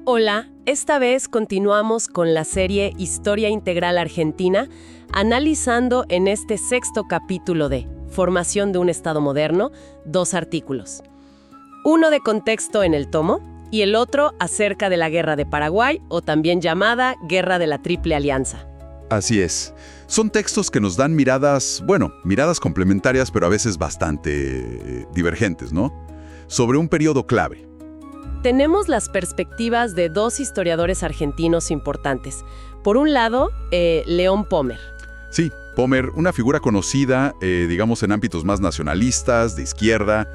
Hola, esta vez continuamos con la serie Historia Integral Argentina, analizando en este sexto capítulo de Formación de un Estado Moderno, 2 artículos. Uno de contexto en el tomo y el otro acerca de la Guerra de Paraguay, o también llamada Guerra de la Triple Alianza. Así es. Son textos que nos dan miradas complementarias, pero a veces bastante divergentes, ¿no? Sobre un periodo clave. Tenemos las perspectivas de 2 historiadores argentinos importantes. Por un lado, León Pommer. Sí, Pommer, una figura conocida, digamos, en ámbitos más nacionalistas, de izquierda,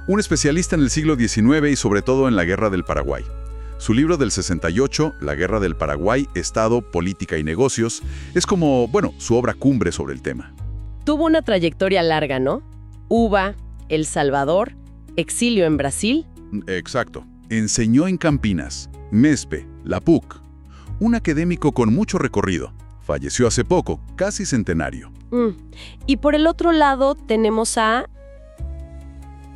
un especialista en el siglo XIX y sobre todo en la Guerra del Paraguay. Su libro del 68, La Guerra del Paraguay, Estado, Política y Negocios, es como, su obra cumbre sobre el tema. Tuvo una trayectoria larga, ¿no? UBA, El Salvador, exilio en Brasil. Exacto. Enseñó en Campinas, MESPE, la PUC. Un académico con mucho recorrido. Falleció hace poco, casi centenario. Y por el otro lado tenemos a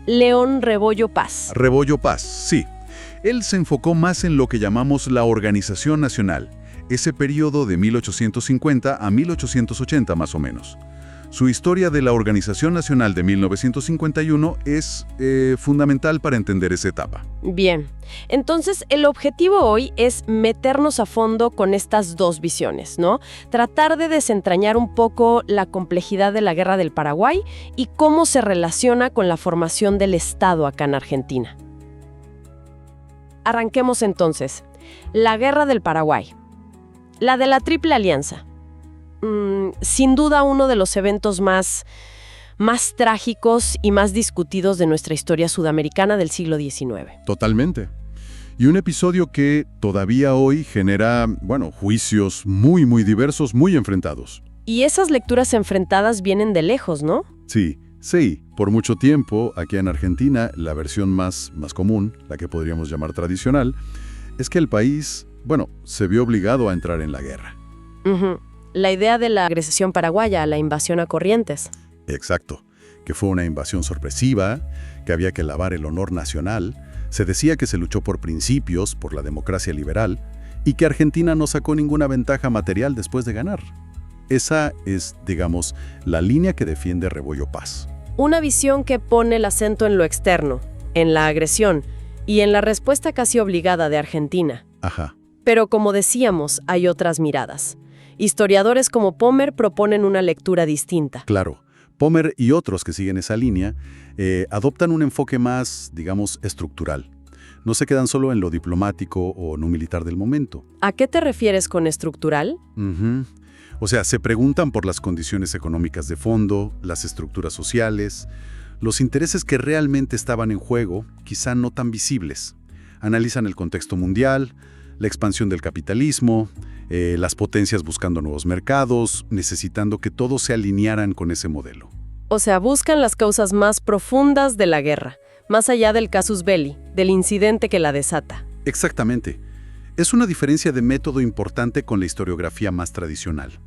León Rebollo Paz. Rebollo Paz, sí. Él se enfocó más en lo que llamamos la Organización Nacional, ese periodo de 1850 a 1880 más o menos. Su historia de la Organización Nacional de 1951 es fundamental para entender esa etapa. Bien, entonces el objetivo hoy es meternos a fondo con estas 2 visiones, ¿no? Tratar de desentrañar un poco la complejidad de la Guerra del Paraguay y cómo se relaciona con la formación del Estado acá en Argentina. Arranquemos entonces. La Guerra del Paraguay. La de la Triple Alianza. Sin duda uno de los eventos más trágicos y más discutidos de nuestra historia sudamericana del siglo XIX. Totalmente. Y un episodio que todavía hoy genera, juicios muy diversos, muy enfrentados. Y esas lecturas enfrentadas vienen de lejos, ¿no? Sí. Por mucho tiempo, aquí en Argentina, la versión más común, la que podríamos llamar tradicional, es que el país, se vio obligado a entrar en la guerra. La idea de la agresión paraguaya, la invasión a Corrientes. Exacto, que fue una invasión sorpresiva, que había que lavar el honor nacional, se decía que se luchó por principios, por la democracia liberal, y que Argentina no sacó ninguna ventaja material después de ganar. Esa es, digamos, la línea que defiende Rebollo Paz. Una visión que pone el acento en lo externo, en la agresión y en la respuesta casi obligada de Argentina. Ajá. Pero como decíamos, hay otras miradas. Historiadores como Pommer proponen una lectura distinta. Claro. Pommer y otros que siguen esa línea adoptan un enfoque más, digamos, estructural. No se quedan solo en lo diplomático o no militar del momento. ¿A qué te refieres con estructural? O sea, se preguntan por las condiciones económicas de fondo, las estructuras sociales, los intereses que realmente estaban en juego, quizá no tan visibles. Analizan el contexto mundial, la expansión del capitalismo, las potencias buscando nuevos mercados, necesitando que todos se alinearan con ese modelo. O sea, buscan las causas más profundas de la guerra, más allá del casus belli, del incidente que la desata. Exactamente. Es una diferencia de método importante con la historiografía más tradicional.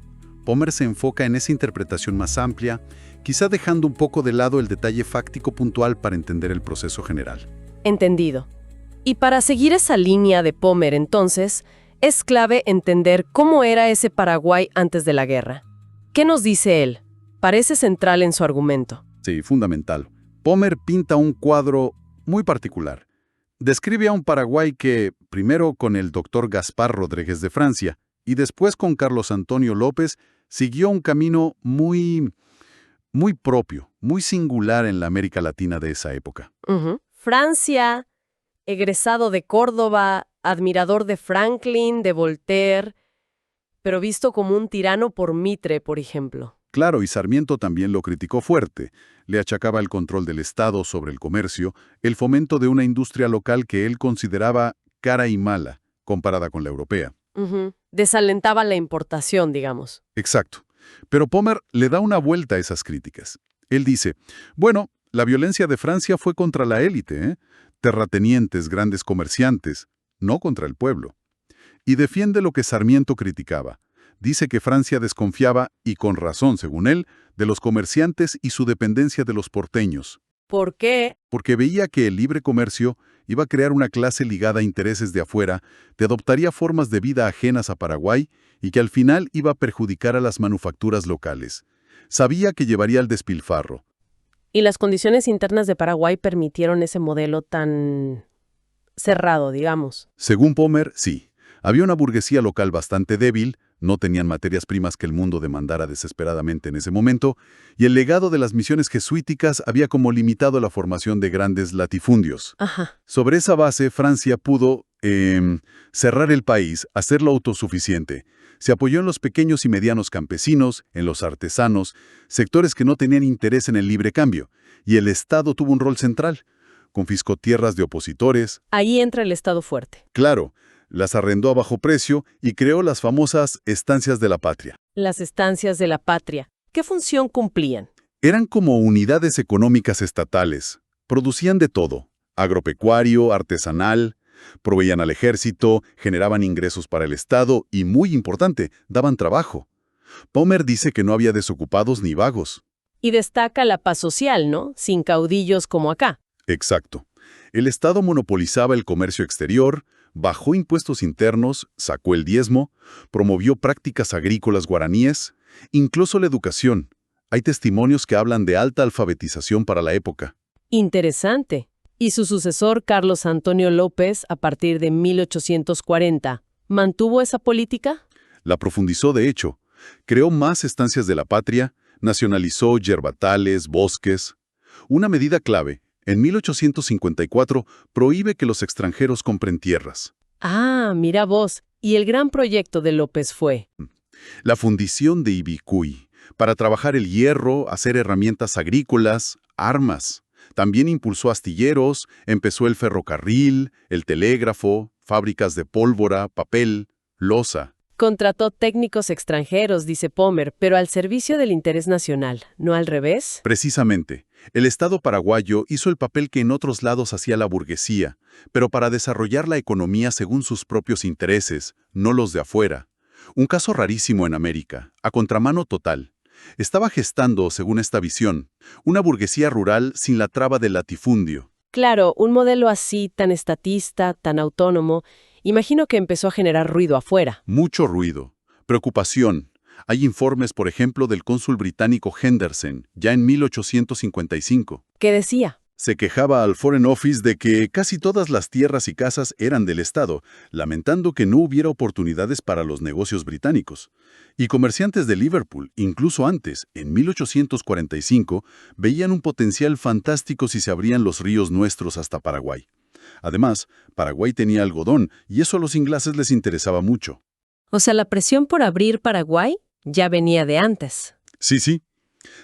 Pommer se enfoca en esa interpretación más amplia, quizá dejando un poco de lado el detalle fáctico puntual para entender el proceso general. Entendido. Y para seguir esa línea de Pommer, entonces, es clave entender cómo era ese Paraguay antes de la guerra. ¿Qué nos dice él? Parece central en su argumento. Sí, fundamental. Pommer pinta un cuadro muy particular. Describe a un Paraguay que, primero con el doctor Gaspar Rodríguez de Francia y después con Carlos Antonio López, siguió un camino muy propio, muy singular en la América Latina de esa época. Francia, egresado de Córdoba, admirador de Franklin, de Voltaire, pero visto como un tirano por Mitre, por ejemplo. Claro, y Sarmiento también lo criticó fuerte. Le achacaba el control del Estado sobre el comercio, el fomento de una industria local que él consideraba cara y mala, comparada con la europea. Desalentaba la importación, digamos. Exacto. Pero Pommer le da una vuelta a esas críticas. Él dice, la violencia de Francia fue contra la élite, terratenientes, grandes comerciantes, no contra el pueblo. Y defiende lo que Sarmiento criticaba. Dice que Francia desconfiaba, y con razón según él, de los comerciantes y su dependencia de los porteños. ¿Por qué? Porque veía que el libre comercio iba a crear una clase ligada a intereses de afuera, que adoptaría formas de vida ajenas a Paraguay y que al final iba a perjudicar a las manufacturas locales. Sabía que llevaría al despilfarro. ¿Y las condiciones internas de Paraguay permitieron ese modelo tan cerrado, digamos? Según Pommer, sí. Había una burguesía local bastante débil, no tenían materias primas que el mundo demandara desesperadamente en ese momento, y el legado de las misiones jesuíticas había como limitado la formación de grandes latifundios. Ajá. Sobre esa base, Francia pudo cerrar el país, hacerlo autosuficiente. Se apoyó en los pequeños y medianos campesinos, en los artesanos, sectores que no tenían interés en el libre cambio, y el Estado tuvo un rol central. Confiscó tierras de opositores. Ahí entra el Estado fuerte. Claro, las arrendó a bajo precio y creó las famosas estancias de la patria. Las estancias de la patria. ¿Qué función cumplían? Eran como unidades económicas estatales. Producían de todo: agropecuario, artesanal, proveían al ejército, generaban ingresos para el Estado y, muy importante, daban trabajo. Pommer dice que no había desocupados ni vagos. Y destaca la paz social, ¿no? Sin caudillos como acá. Exacto. El Estado monopolizaba el comercio exterior, bajó impuestos internos, sacó el diezmo, promovió prácticas agrícolas guaraníes, incluso la educación. Hay testimonios que hablan de alta alfabetización para la época. Interesante. Y su sucesor, Carlos Antonio López, a partir de 1840, ¿mantuvo esa política? La profundizó, de hecho. Creó más estancias de la patria, nacionalizó yerbatales, bosques. Una medida clave: en 1854 prohíbe que los extranjeros compren tierras. Ah, mira vos. Y el gran proyecto de López fue La fundición de Ibicuy, para trabajar el hierro, hacer herramientas agrícolas, armas. También impulsó astilleros, empezó el ferrocarril, el telégrafo, fábricas de pólvora, papel, loza. contrató técnicos extranjeros, dice Pommer, pero al servicio del interés nacional, ¿no al revés? Precisamente, el Estado paraguayo hizo el papel que en otros lados hacía la burguesía, pero para desarrollar la economía según sus propios intereses, no los de afuera. Un caso rarísimo en América, a contramano total. Estaba gestando, según esta visión, una burguesía rural sin la traba del latifundio. Claro, un modelo así, tan estatista, tan autónomo, imagino que empezó a generar ruido afuera. Mucho ruido, preocupación. Hay informes, por ejemplo, del cónsul británico Henderson, ya en 1855. ¿Qué decía? Se quejaba al Foreign Office de que casi todas las tierras y casas eran del Estado, lamentando que no hubiera oportunidades para los negocios británicos. Y comerciantes de Liverpool, incluso antes, en 1845, veían un potencial fantástico si se abrían los ríos nuestros hasta Paraguay. Además, Paraguay tenía algodón y eso a los ingleses les interesaba mucho. O sea, la presión por abrir Paraguay ya venía de antes. Sí.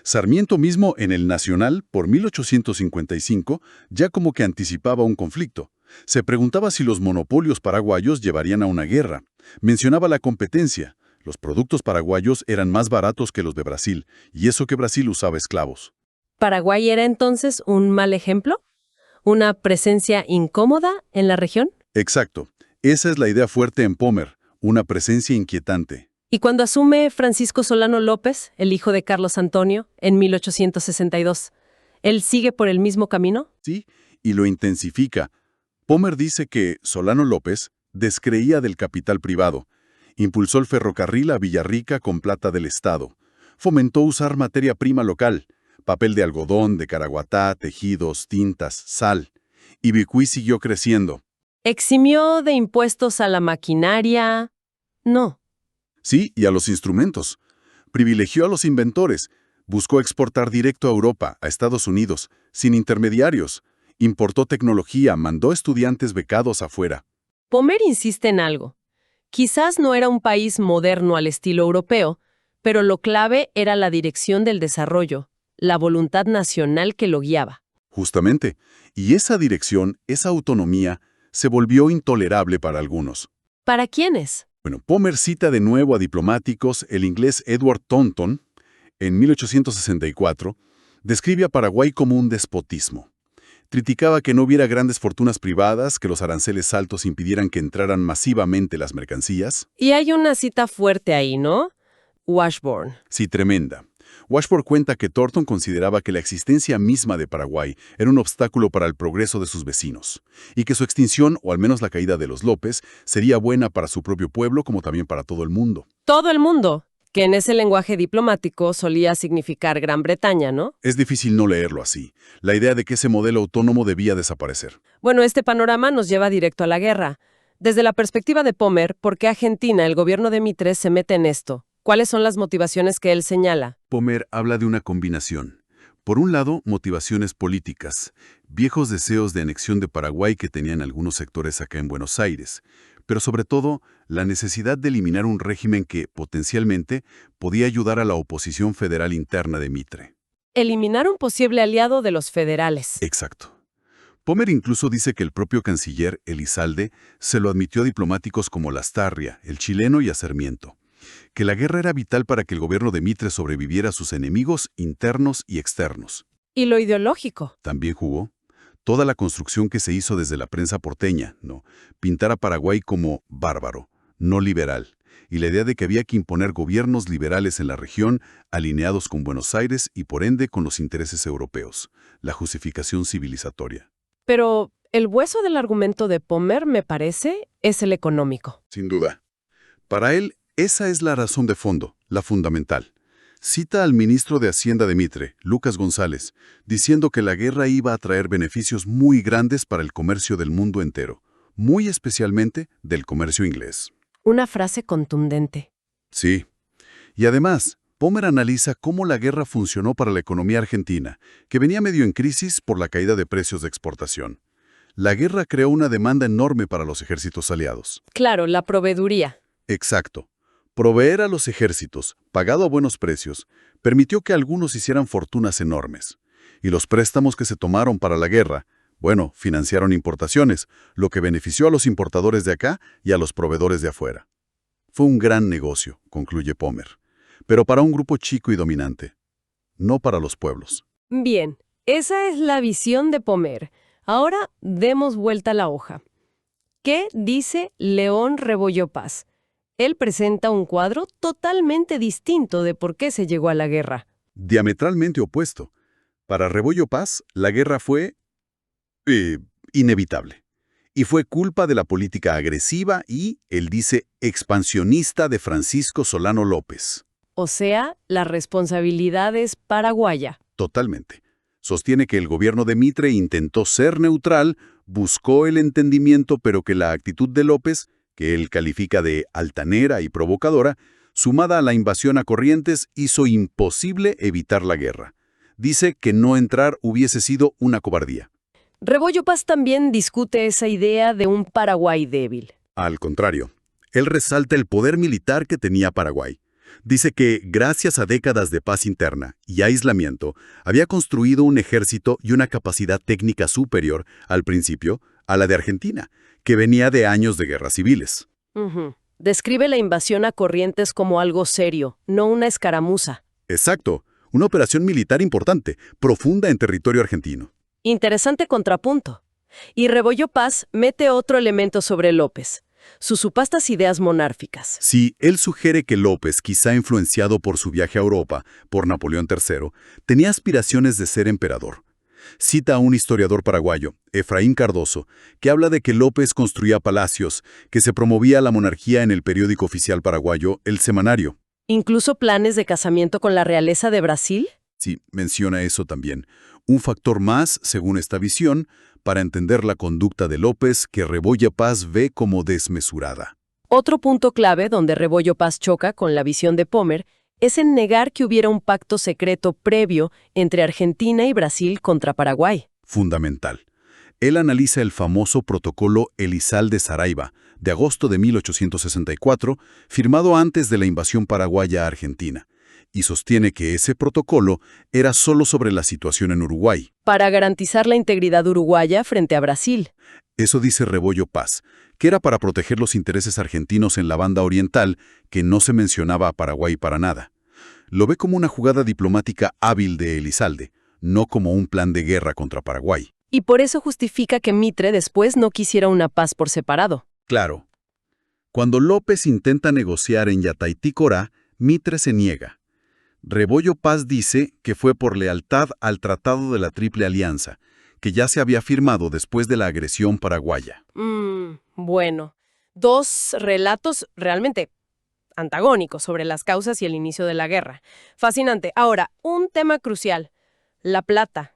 Sarmiento mismo en El Nacional, por 1855, ya como que anticipaba un conflicto. Se preguntaba si los monopolios paraguayos llevarían a una guerra. Mencionaba la competencia. Los productos paraguayos eran más baratos que los de Brasil, y eso que Brasil usaba esclavos. ¿Paraguay era entonces un mal ejemplo? ¿Una presencia incómoda en la región? Exacto. Esa es la idea fuerte en Pommer, una presencia inquietante. Y cuando asume Francisco Solano López, el hijo de Carlos Antonio, en 1862, ¿él sigue por el mismo camino? Sí, y lo intensifica. Pommer dice que Solano López descreía del capital privado, impulsó el ferrocarril a Villarrica con plata del Estado, fomentó usar materia prima local, papel de algodón, de caraguatá, tejidos, tintas, sal. Ibicuy siguió creciendo. ¿Eximió de impuestos a la maquinaria? No. Sí, y a los instrumentos. Privilegió a los inventores. Buscó exportar directo a Europa, a Estados Unidos, sin intermediarios. Importó tecnología, mandó estudiantes becados afuera. Pommer insiste en algo. Quizás no era un país moderno al estilo europeo, pero lo clave era la dirección del desarrollo, la voluntad nacional que lo guiaba. Justamente. Y esa dirección, esa autonomía, se volvió intolerable para algunos. ¿Para quiénes? Bueno, Pommer cita de nuevo a diplomáticos. El inglés Edward Taunton, en 1864, describe a Paraguay como un despotismo. Criticaba que no hubiera grandes fortunas privadas, que los aranceles altos impidieran que entraran masivamente las mercancías. Y hay una cita fuerte ahí, ¿no? Washburn. Sí, tremenda. Washburn cuenta que Thornton consideraba que la existencia misma de Paraguay era un obstáculo para el progreso de sus vecinos, y que su extinción, o al menos la caída de los López, sería buena para su propio pueblo como también para todo el mundo. Todo el mundo, que en ese lenguaje diplomático solía significar Gran Bretaña, ¿no? Es difícil no leerlo así, la idea de que ese modelo autónomo debía desaparecer. Bueno, este panorama nos lleva directo a la guerra. Desde la perspectiva de Pommer, ¿por qué Argentina, el gobierno de Mitre, se mete en esto? ¿Cuáles son las motivaciones que él señala? Pommer habla de una combinación. Por un lado, motivaciones políticas, viejos deseos de anexión de Paraguay que tenían algunos sectores acá en Buenos Aires, pero sobre todo, la necesidad de eliminar un régimen que, potencialmente, podía ayudar a la oposición federal interna de Mitre. Eliminar un posible aliado de los federales. Exacto. Pommer incluso dice que el propio canciller, Elizalde, se lo admitió a diplomáticos como Lastarria, el chileno y a Sarmiento, que la guerra era vital para que el gobierno de Mitre sobreviviera a sus enemigos internos y externos. ¿Y lo ideológico? También jugó. Toda la construcción que se hizo desde la prensa porteña, ¿no? Pintar a Paraguay como bárbaro, no liberal, y la idea de que había que imponer gobiernos liberales en la región alineados con Buenos Aires y por ende con los intereses europeos, la justificación civilizatoria. Pero el hueso del argumento de Pommer, me parece, es el económico. Sin duda. Para él, esa es la razón de fondo, la fundamental. Cita al ministro de Hacienda de Mitre, Lucas González, diciendo que la guerra iba a traer beneficios muy grandes para el comercio del mundo entero, muy especialmente del comercio inglés. Una frase contundente. Sí. Y además, Pommer analiza cómo la guerra funcionó para la economía argentina, que venía medio en crisis por la caída de precios de exportación. La guerra creó una demanda enorme para los ejércitos aliados. Claro, la proveeduría. Exacto. Proveer a los ejércitos, pagado a buenos precios, permitió que algunos hicieran fortunas enormes. Y los préstamos que se tomaron para la guerra, bueno, financiaron importaciones, lo que benefició a los importadores de acá y a los proveedores de afuera. Fue un gran negocio, concluye Pommer, pero para un grupo chico y dominante, no para los pueblos. Bien, esa es la visión de Pommer. Ahora demos vuelta a la hoja. ¿Qué dice León Rebollo Paz? Él presenta un cuadro totalmente distinto de por qué se llegó a la guerra. Diametralmente opuesto. Para Rebollo Paz, la guerra fue inevitable. Y fue culpa de la política agresiva y, él dice, expansionista de Francisco Solano López. O sea, la responsabilidad es paraguaya. Totalmente. Sostiene que el gobierno de Mitre intentó ser neutral, buscó el entendimiento, pero que la actitud de López, que él califica de altanera y provocadora, sumada a la invasión a Corrientes, hizo imposible evitar la guerra. Dice que no entrar hubiese sido una cobardía. Rebollo Paz también discute esa idea de un Paraguay débil. Al contrario, él resalta el poder militar que tenía Paraguay. Dice que, gracias a décadas de paz interna y aislamiento, había construido un ejército y una capacidad técnica superior, al principio, a la de Argentina, que venía de años de guerras civiles. Describe la invasión a Corrientes como algo serio, no una escaramuza. Exacto, una operación militar importante, profunda en territorio argentino. Interesante contrapunto. Y Rebollo Paz mete otro elemento sobre López, sus supuestas ideas monárquicas. Sí, él sugiere que López, quizá influenciado por su viaje a Europa, por Napoleón III, tenía aspiraciones de ser emperador. Cita a un historiador paraguayo, Efraín Cardoso, que habla de que López construía palacios, que se promovía la monarquía en el periódico oficial paraguayo, El Semanario. ¿Incluso planes de casamiento con la realeza de Brasil? Sí, menciona eso también. Un factor más, según esta visión, para entender la conducta de López que Rebollo Paz ve como desmesurada. Otro punto clave donde Rebollo Paz choca con la visión de Pommer es en negar que hubiera un pacto secreto previo entre Argentina y Brasil contra Paraguay. Fundamental. Él analiza el famoso protocolo Elizalde Saraiva, de agosto de 1864, firmado antes de la invasión paraguaya a Argentina, y sostiene que ese protocolo era solo sobre la situación en Uruguay. Para garantizar la integridad uruguaya frente a Brasil. Eso dice Rebollo Paz, que era para proteger los intereses argentinos en la banda oriental, que no se mencionaba a Paraguay para nada. Lo ve como una jugada diplomática hábil de Elizalde, no como un plan de guerra contra Paraguay. Y por eso justifica que Mitre después no quisiera una paz por separado. Claro. Cuando López intenta negociar en Yataití-Corá, Mitre se niega. Rebollo Paz dice que fue por lealtad al Tratado de la Triple Alianza, que ya se había firmado después de la agresión paraguaya. Bueno, dos relatos realmente antagónicos sobre las causas y el inicio de la guerra. Fascinante. Ahora, un tema crucial, la plata.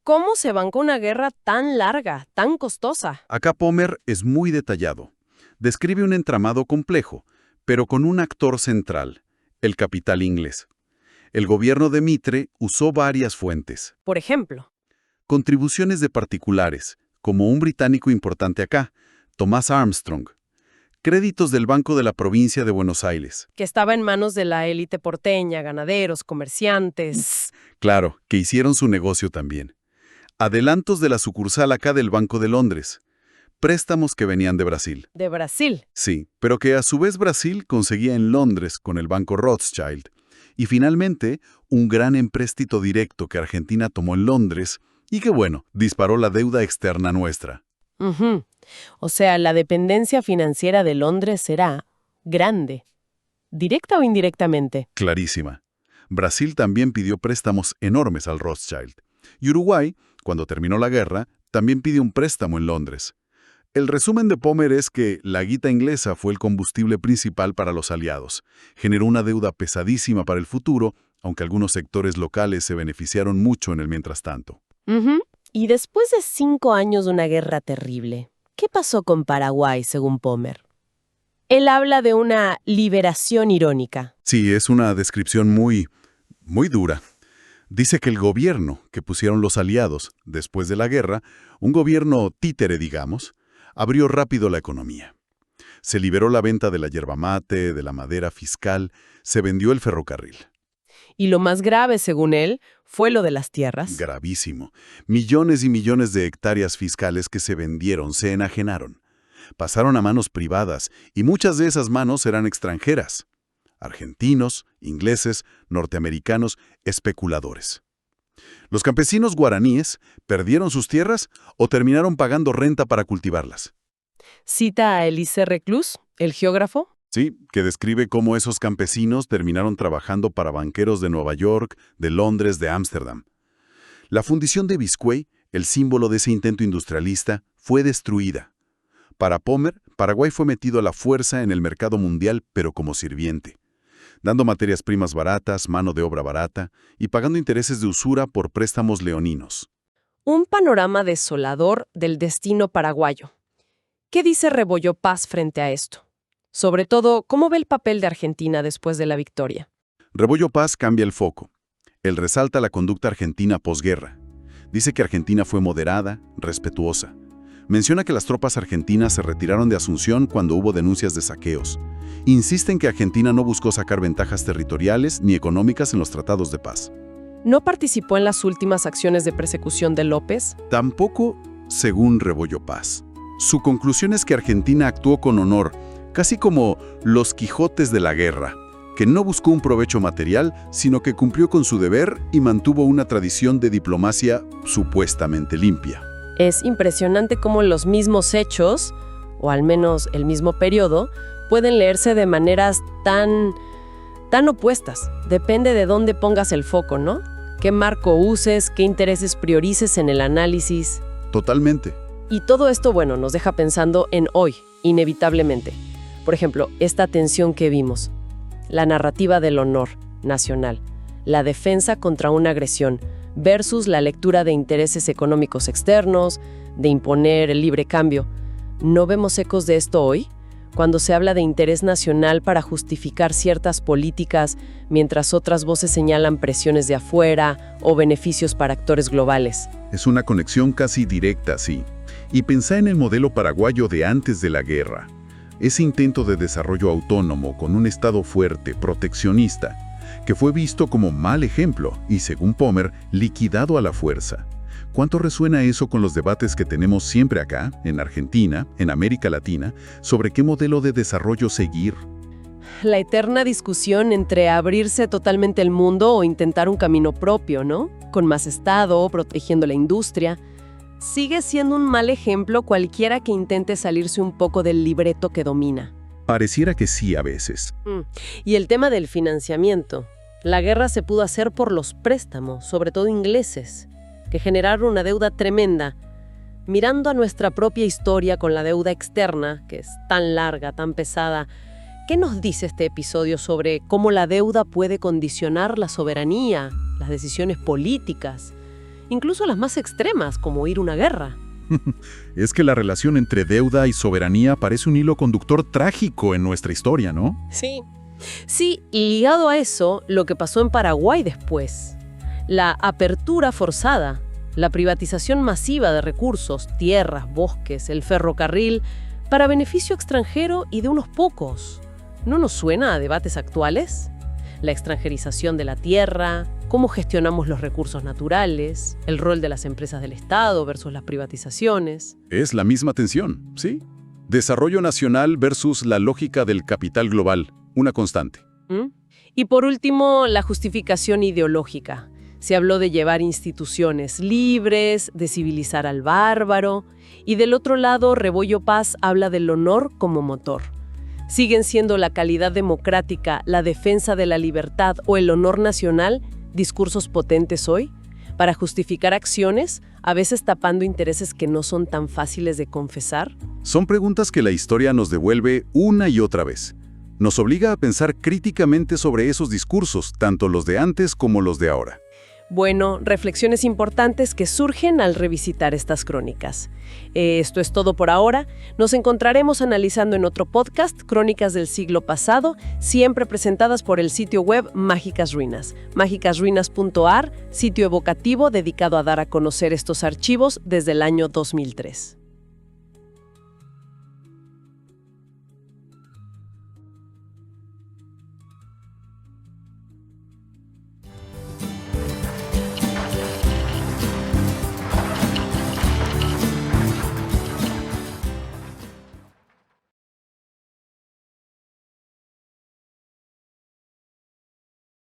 ¿Cómo se banca una guerra tan larga, tan costosa? Acá Pommer es muy detallado. Describe un entramado complejo, pero con un actor central, el capital inglés. El gobierno de Mitre usó varias fuentes. Por ejemplo, Contribuciones de particulares, como un británico importante acá, Thomas Armstrong. Créditos del Banco de la Provincia de Buenos Aires. que estaba en manos de la élite porteña, ganaderos, comerciantes. Claro, que hicieron su negocio también. Adelantos de la sucursal acá del Banco de Londres. Préstamos que venían de Brasil. De Brasil. Sí, pero que a su vez Brasil conseguía en Londres con el Banco Rothschild. Y finalmente, un gran empréstito directo que Argentina tomó en Londres y que, bueno, disparó la deuda externa nuestra. Ujú. O sea, la dependencia financiera de Londres será grande. ¿Directa o indirectamente? Clarísima. Brasil también pidió préstamos enormes al Rothschild. Y Uruguay, cuando terminó la guerra, también pidió un préstamo en Londres. El resumen de Pommer es que la guita inglesa fue el combustible principal para los aliados. Generó una deuda pesadísima para el futuro, aunque algunos sectores locales se beneficiaron mucho en el mientras tanto. Ujú. Y después de 5 años de una guerra terrible, ¿qué pasó con Paraguay, según Pommer? Él habla de una liberación irónica. Sí, es una descripción muy dura. Dice que el gobierno que pusieron los aliados después de la guerra, un gobierno títere, digamos, abrió rápido la economía. Se liberó la venta de la yerba mate, de la madera fiscal, se vendió el ferrocarril. Y lo más grave, según él, fue lo de las tierras. Gravísimo. Millones y millones de hectáreas fiscales que se vendieron, se enajenaron. Pasaron a manos privadas y muchas de esas manos eran extranjeras. Argentinos, ingleses, norteamericanos, especuladores. Los campesinos guaraníes perdieron sus tierras o terminaron pagando renta para cultivarlas. Cita a Elise Reclus, el geógrafo. Sí, que describe cómo esos campesinos terminaron trabajando para banqueros de Nueva York, de Londres, de Ámsterdam. La fundición de Biscay, el símbolo de ese intento industrialista, fue destruida. Para Pommer, Paraguay fue metido a la fuerza en el mercado mundial, pero como sirviente, dando materias primas baratas, mano de obra barata y pagando intereses de usura por préstamos leoninos. Un panorama desolador del destino paraguayo. ¿Qué dice Rebollo Paz frente a esto? Sobre todo, ¿cómo ve el papel de Argentina después de la victoria? Rebollo Paz cambia el foco. Él resalta la conducta argentina posguerra. Dice que Argentina fue moderada, respetuosa. Menciona que las tropas argentinas se retiraron de Asunción cuando hubo denuncias de saqueos. Insiste en que Argentina no buscó sacar ventajas territoriales ni económicas en los tratados de paz. ¿No participó en las últimas acciones de persecución de López? Tampoco, según Rebollo Paz. Su conclusión es que Argentina actuó con honor, casi como los Quijotes de la guerra, que no buscó un provecho material, sino que cumplió con su deber y mantuvo una tradición de diplomacia supuestamente limpia. Es impresionante cómo los mismos hechos, o al menos el mismo periodo, pueden leerse de maneras tan opuestas. Depende de dónde pongas el foco, ¿no? ¿Qué marco uses? ¿Qué intereses priorices en el análisis? Totalmente. Y todo esto, bueno, nos deja pensando en hoy, inevitablemente. Por ejemplo, esta tensión que vimos. La narrativa del honor nacional. La defensa contra una agresión versus la lectura de intereses económicos externos, de imponer el libre cambio. ¿No vemos ecos de esto hoy? Cuando se habla de interés nacional para justificar ciertas políticas, mientras otras voces señalan presiones de afuera o beneficios para actores globales. Es una conexión casi directa, sí. Y pensá en el modelo paraguayo de antes de la guerra. Ese intento de desarrollo autónomo con un Estado fuerte, proteccionista, que fue visto como mal ejemplo y, según Pommer, liquidado a la fuerza. ¿Cuánto resuena eso con los debates que tenemos siempre acá, en Argentina, en América Latina, sobre qué modelo de desarrollo seguir? La eterna discusión entre abrirse totalmente el mundo o intentar un camino propio, ¿no? Con más Estado, protegiendo la industria. Sigue siendo un mal ejemplo cualquiera que intente salirse un poco del libreto que domina. Pareciera que sí a veces. Y el tema del financiamiento. La guerra se pudo hacer por los préstamos, sobre todo ingleses, que generaron una deuda tremenda. Mirando a nuestra propia historia con la deuda externa, que es tan larga, tan pesada, ¿qué nos dice este episodio sobre cómo la deuda puede condicionar la soberanía, las decisiones políticas, incluso las más extremas, como ir a una guerra? Es que la relación entre deuda y soberanía parece un hilo conductor trágico en nuestra historia, ¿no? Sí. Sí, y ligado a eso, lo que pasó en Paraguay después. La apertura forzada, la privatización masiva de recursos, tierras, bosques, el ferrocarril, para beneficio extranjero y de unos pocos. ¿No nos suena a debates actuales? La extranjerización de la tierra, cómo gestionamos los recursos naturales, el rol de las empresas del Estado versus las privatizaciones. Es la misma tensión, ¿sí? Desarrollo nacional versus la lógica del capital global, una constante. Y por último, la justificación ideológica. Se habló de llevar instituciones libres, de civilizar al bárbaro, y del otro lado, Rebollo Paz habla del honor como motor. ¿Siguen siendo la calidad democrática, la defensa de la libertad o el honor nacional discursos potentes hoy? Para justificar acciones, a veces tapando intereses que no son tan fáciles de confesar. Son preguntas que la historia nos devuelve una y otra vez. Nos obliga a pensar críticamente sobre esos discursos, tanto los de antes como los de ahora. Bueno, reflexiones importantes que surgen al revisitar estas crónicas. Esto es todo por ahora. Nos encontraremos analizando en otro podcast Crónicas del siglo pasado, siempre presentadas por el sitio web Mágicas Ruinas. mágicasruinas.ar, sitio evocativo dedicado a dar a conocer estos archivos desde el año 2003.